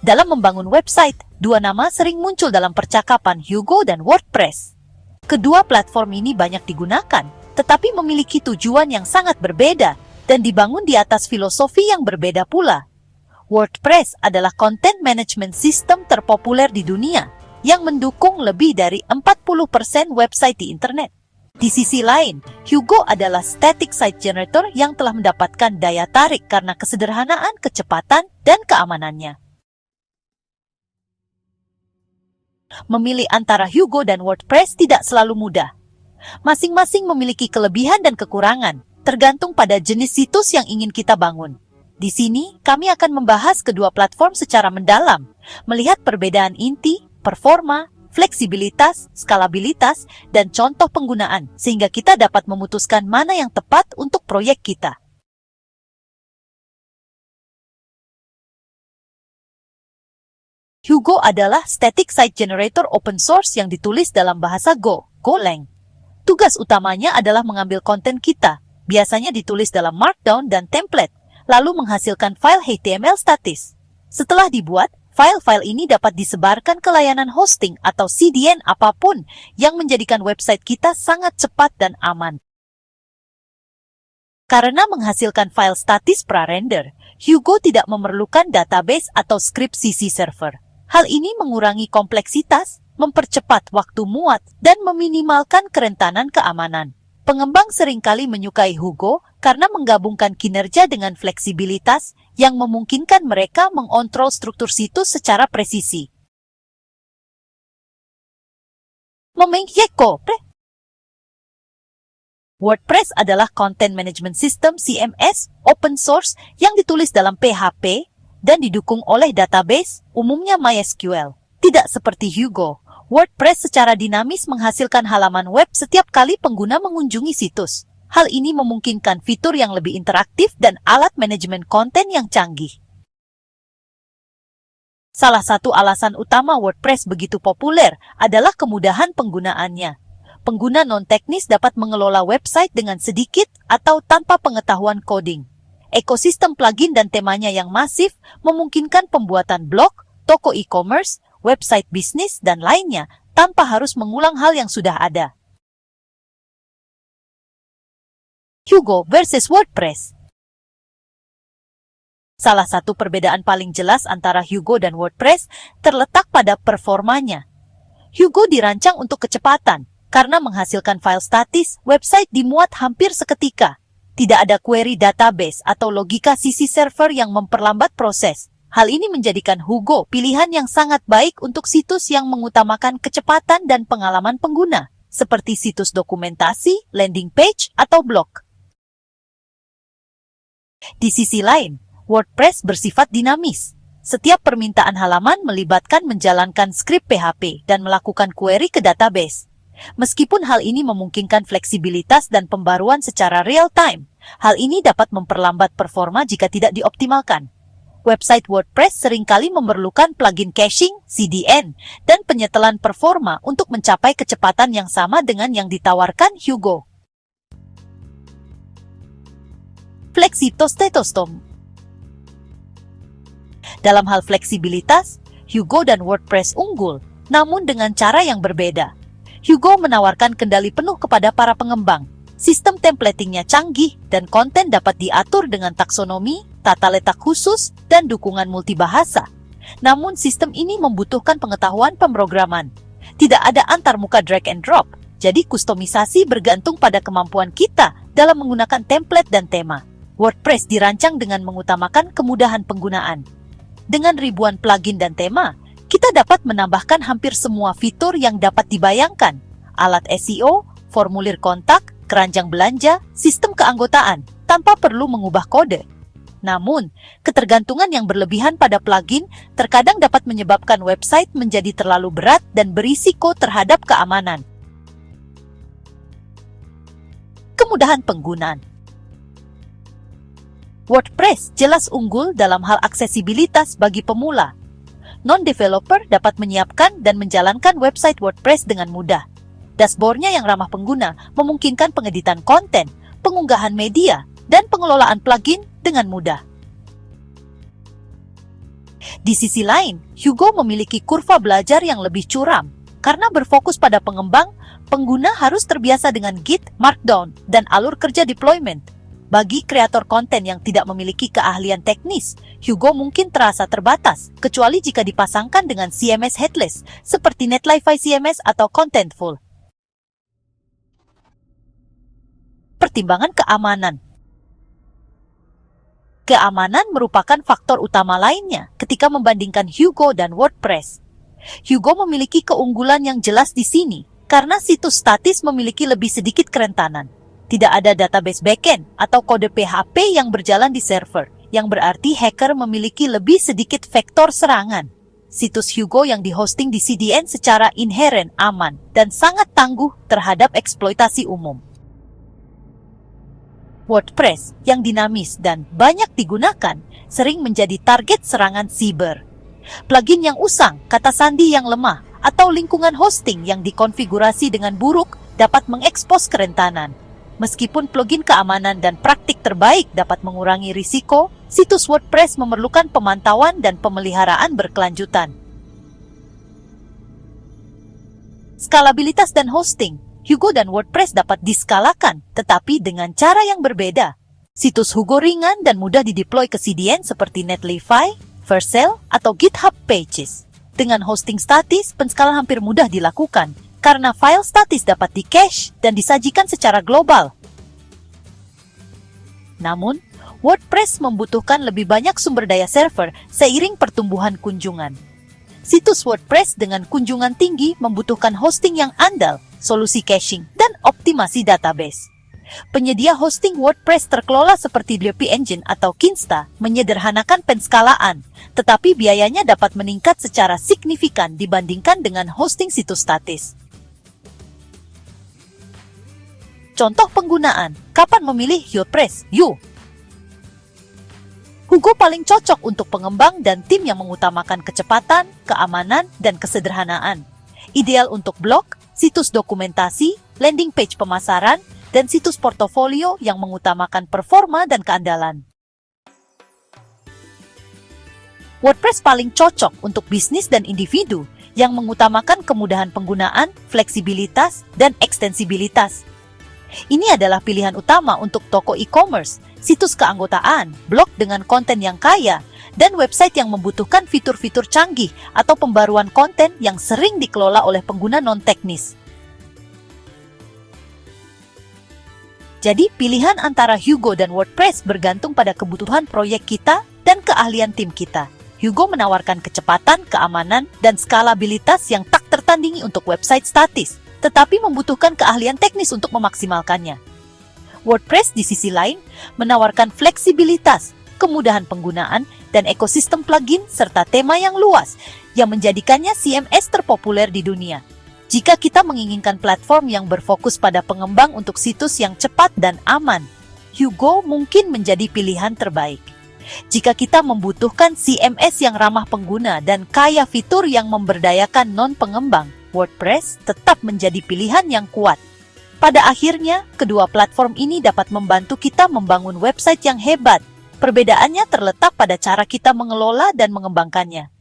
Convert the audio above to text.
Dalam membangun website, dua nama sering muncul dalam percakapan, Hugo dan WordPress. Kedua platform ini banyak digunakan, tetapi memiliki tujuan yang sangat berbeda dan dibangun di atas filosofi yang berbeda pula. WordPress adalah content management system terpopuler di dunia yang mendukung lebih dari 40% website di internet. Di sisi lain, Hugo adalah static site generator yang telah mendapatkan daya tarik karena kesederhanaan, kecepatan, dan keamanannya. Memilih antara Hugo dan WordPress tidak selalu mudah. Masing-masing memiliki kelebihan dan kekurangan, tergantung pada jenis situs yang ingin kita bangun. Di sini, kami akan membahas kedua platform secara mendalam, melihat perbedaan inti, performa, fleksibilitas, skalabilitas, dan contoh penggunaan, sehingga kita dapat memutuskan mana yang tepat untuk proyek kita. Hugo adalah static site generator open source yang ditulis dalam bahasa Go, Golang. Tugas utamanya adalah mengambil konten kita, biasanya ditulis dalam Markdown dan template, lalu menghasilkan file HTML statis. Setelah dibuat, file-file ini dapat disebarkan ke layanan hosting atau CDN apapun yang menjadikan website kita sangat cepat dan aman. Karena menghasilkan file statis pra-render, Hugo tidak memerlukan database atau script CC server. Hal ini mengurangi kompleksitas, mempercepat waktu muat, dan meminimalkan kerentanan keamanan. Pengembang seringkali menyukai Hugo karena menggabungkan kinerja dengan fleksibilitas yang memungkinkan mereka mengontrol struktur situs secara presisi. WordPress adalah Content Management System (CMS) open source yang ditulis dalam PHP dan didukung oleh database, umumnya MySQL. Tidak seperti Hugo, WordPress secara dinamis menghasilkan halaman web setiap kali pengguna mengunjungi situs. Hal ini memungkinkan fitur yang lebih interaktif dan alat manajemen konten yang canggih. Salah satu alasan utama WordPress begitu populer adalah kemudahan penggunaannya. Pengguna non-teknis dapat mengelola website dengan sedikit atau tanpa pengetahuan coding. Ekosistem plugin dan temanya yang masif memungkinkan pembuatan blog, toko e-commerce, website bisnis, dan lainnya tanpa harus mengulang hal yang sudah ada. Hugo versus WordPress. Salah satu perbedaan paling jelas antara Hugo dan WordPress terletak pada performanya. Hugo dirancang untuk kecepatan. Karena menghasilkan file statis, website dimuat hampir seketika. Tidak ada query database atau logika CC server yang memperlambat proses. Hal ini menjadikan Hugo pilihan yang sangat baik untuk situs yang mengutamakan kecepatan dan pengalaman pengguna, seperti situs dokumentasi, landing page, atau blog. Di sisi lain, WordPress bersifat dinamis. Setiap permintaan halaman melibatkan menjalankan skrip PHP dan melakukan query ke database. Meskipun hal ini memungkinkan fleksibilitas dan pembaruan secara real-time, hal ini dapat memperlambat performa jika tidak dioptimalkan. Website WordPress seringkali memerlukan plugin caching, CDN, dan penyetelan performa untuk mencapai kecepatan yang sama dengan yang ditawarkan Hugo. Fleksitostetostom. Dalam hal fleksibilitas, Hugo dan WordPress unggul, namun dengan cara yang berbeda. Hugo menawarkan kendali penuh kepada para pengembang. Sistem templatingnya canggih dan konten dapat diatur dengan taksonomi, tata letak khusus, dan dukungan multibahasa. Namun sistem ini membutuhkan pengetahuan pemrograman. Tidak ada antarmuka drag and drop, jadi kustomisasi bergantung pada kemampuan kita dalam menggunakan template dan tema. WordPress dirancang dengan mengutamakan kemudahan penggunaan. Dengan ribuan plugin dan tema, kita dapat menambahkan hampir semua fitur yang dapat dibayangkan, alat SEO, formulir kontak, keranjang belanja, sistem keanggotaan, tanpa perlu mengubah kode. Namun, ketergantungan yang berlebihan pada plugin terkadang dapat menyebabkan website menjadi terlalu berat dan berisiko terhadap keamanan. Kemudahan penggunaan. WordPress jelas unggul dalam hal aksesibilitas bagi pemula. Non-developer dapat menyiapkan dan menjalankan website WordPress dengan mudah. Dashboard-nya yang ramah pengguna memungkinkan pengeditan konten, pengunggahan media, dan pengelolaan plugin dengan mudah. Di sisi lain, Hugo memiliki kurva belajar yang lebih curam. Karena berfokus pada pengembang, pengguna harus terbiasa dengan Git, Markdown, dan alur kerja deployment. Bagi kreator konten yang tidak memiliki keahlian teknis, Hugo mungkin terasa terbatas, kecuali jika dipasangkan dengan CMS headless, seperti Netlify CMS atau Contentful. Pertimbangan keamanan. Keamanan merupakan faktor utama lainnya ketika membandingkan Hugo dan WordPress. Hugo memiliki keunggulan yang jelas di sini, karena situs statis memiliki lebih sedikit kerentanan. Tidak ada database backend atau kode PHP yang berjalan di server, yang berarti hacker memiliki lebih sedikit vektor serangan. Situs Hugo yang dihosting di CDN secara inheren aman dan sangat tangguh terhadap eksploitasi umum. WordPress yang dinamis dan banyak digunakan sering menjadi target serangan siber. Plugin yang usang, kata sandi yang lemah, atau lingkungan hosting yang dikonfigurasi dengan buruk dapat mengekspos kerentanan. Meskipun plugin keamanan dan praktik terbaik dapat mengurangi risiko, situs WordPress memerlukan pemantauan dan pemeliharaan berkelanjutan. Skalabilitas dan hosting. Hugo dan WordPress dapat diskalakan, tetapi dengan cara yang berbeda. Situs Hugo ringan dan mudah dideploy ke CDN seperti Netlify, Vercel, atau GitHub Pages. Dengan hosting statis, penskalan hampir mudah dilakukan, karena file statis dapat di-cache dan disajikan secara global. Namun, WordPress membutuhkan lebih banyak sumber daya server seiring pertumbuhan kunjungan. Situs WordPress dengan kunjungan tinggi membutuhkan hosting yang andal, solusi caching, dan optimasi database. Penyedia hosting WordPress terkelola seperti WP Engine atau Kinsta menyederhanakan penskalaan, tetapi biayanya dapat meningkat secara signifikan dibandingkan dengan hosting situs statis. Contoh penggunaan, kapan memilih WordPress? Hugo paling cocok untuk pengembang dan tim yang mengutamakan kecepatan, keamanan, dan kesederhanaan. Ideal untuk blog, situs dokumentasi, landing page pemasaran, dan situs portofolio yang mengutamakan performa dan keandalan. WordPress paling cocok untuk bisnis dan individu yang mengutamakan kemudahan penggunaan, fleksibilitas, dan ekstensibilitas. Ini adalah pilihan utama untuk toko e-commerce, situs keanggotaan, blog dengan konten yang kaya, dan website yang membutuhkan fitur-fitur canggih atau pembaruan konten yang sering dikelola oleh pengguna non-teknis. Jadi, pilihan antara Hugo dan WordPress bergantung pada kebutuhan proyek kita dan keahlian tim kita. Hugo menawarkan kecepatan, keamanan, dan skalabilitas yang tak tertandingi untuk website statis, tetapi membutuhkan keahlian teknis untuk memaksimalkannya. WordPress di sisi lain menawarkan fleksibilitas, kemudahan penggunaan, dan ekosistem plugin serta tema yang luas yang menjadikannya CMS terpopuler di dunia. Jika kita menginginkan platform yang berfokus pada pengembang untuk situs yang cepat dan aman, Hugo mungkin menjadi pilihan terbaik. Jika kita membutuhkan CMS yang ramah pengguna dan kaya fitur yang memberdayakan non-pengembang, WordPress tetap menjadi pilihan yang kuat. Pada akhirnya, kedua platform ini dapat membantu kita membangun website yang hebat. Perbedaannya terletak pada cara kita mengelola dan mengembangkannya.